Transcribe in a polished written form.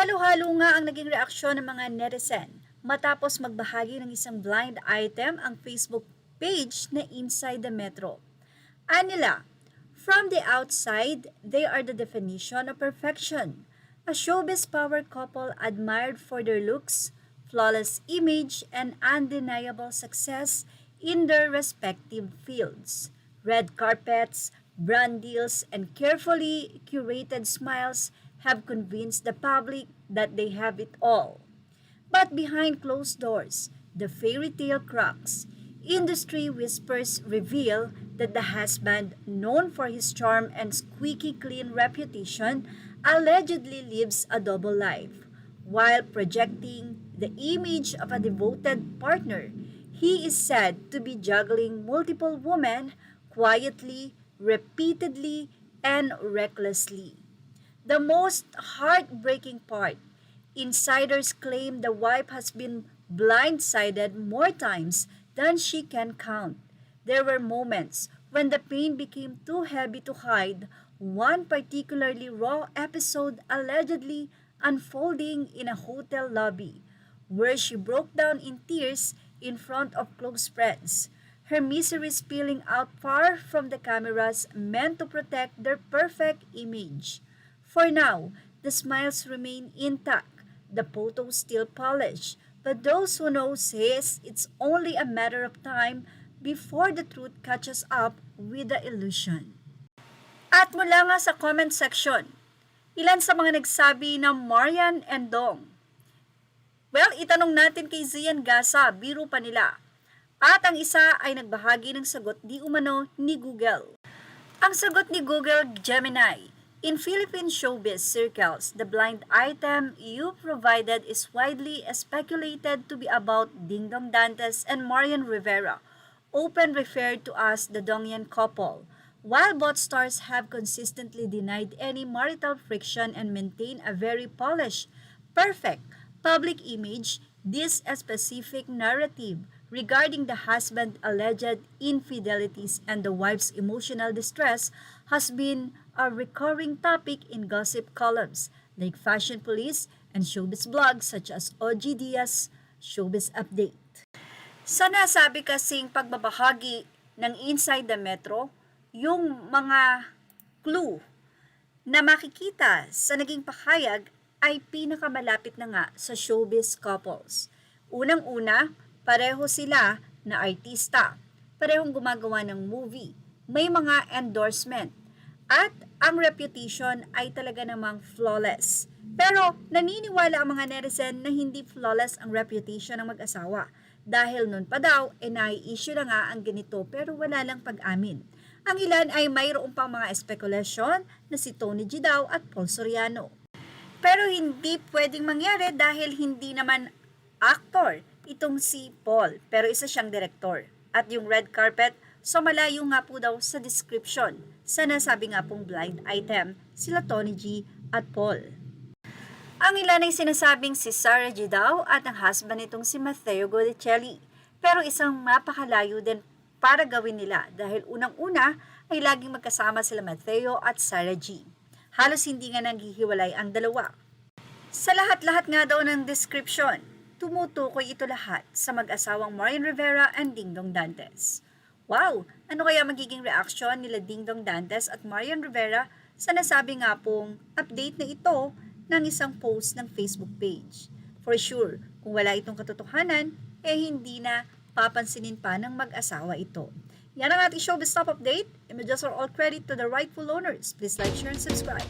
Halo-halo nga ang naging reaksyon ng mga netizen matapos magbahagi ng isang blind item ang Facebook page na Inside the Metro. Anila, from the outside, they are the definition of perfection. A showbiz power couple admired for their looks, flawless image, and undeniable success in their respective fields. Red carpets, brand deals, and carefully curated smiles have convinced the public that they have it all. But behind closed doors, the fairy tale cracks. Industry whispers reveal that the husband, known for his charm and squeaky clean reputation, allegedly lives a double life. While projecting the image of a devoted partner, he is said to be juggling multiple women quietly, repeatedly, and recklessly. The most heartbreaking part, insiders claim the wife has been blindsided more times than she can count. There were moments when the pain became too heavy to hide, one particularly raw episode allegedly unfolding in a hotel lobby, where she broke down in tears in front of close friends, her misery spilling out far from the cameras meant to protect their perfect image. For now, the smiles remain intact, the photos still polished, but those who know says it's only a matter of time before the truth catches up with the illusion. At mula nga sa comment section, ilan sa mga nagsabi na Marian and Dong? Well, itanong natin kay Zian Gasa, biro pa nila. At ang isa ay nagbahagi ng sagot di umano ni Google. Ang sagot ni Google Gemini, in Philippine showbiz circles, the blind item you provided is widely speculated to be about Ding Dong Dantes and Marian Rivera, often referred to as the Dongian couple. While both stars have consistently denied any marital friction and maintain a very polished, perfect public image, this specific narrative regarding the husband's alleged infidelities and the wife's emotional distress has been a recurring topic in gossip columns like Fashion Police and showbiz blogs such as OG Diaz Showbiz Update. Sa nasabi kasing pagbabahagi ng Inside the Metro, yung mga clue na makikita sa naging pahayag ay pinakamalapit na nga sa showbiz couples. Unang-una, pareho sila na artista, parehong gumagawa ng movie, may mga endorsement, at ang reputation ay talaga namang flawless. Pero naniniwala ang mga netizen na hindi flawless ang reputation ng mag-asawa. Dahil nun pa daw, nai-issue na nga ang ganito pero wala lang pag-amin. Ang ilan ay mayroong pang mga speculation na si Tony G daw at Paul Soriano. Pero hindi pwedeng mangyari dahil hindi naman actor itong si Paul, pero isa siyang direktor. At yung red carpet, so malayo nga po daw sa description sa nasabi nga pong blind item sila Tony G at Paul. Ang ilan ay sinasabing si Sarah G daw at ang husband nitong si Matteo Godicelli. Pero isang mapakalayo din para gawin nila dahil unang-una ay laging magkasama sila Matteo at Sarah G. Halos hindi nga nanghihiwalay ang dalawa. Sa lahat-lahat nga daw ng description, tumutukoy ito lahat sa mag-asawang Marian Rivera and Ding Dong Dantes. Wow! Ano kaya magiging reaksyon nila Ding Dong Dantes at Marian Rivera sa nasabi nga pong update na ito ng isang post ng Facebook page? For sure, kung wala itong katotohanan, hindi na papansinin pa ng mag-asawa ito. Yan ang ating showbiz top update. Images are all credit to the rightful owners. Please like, share, and subscribe.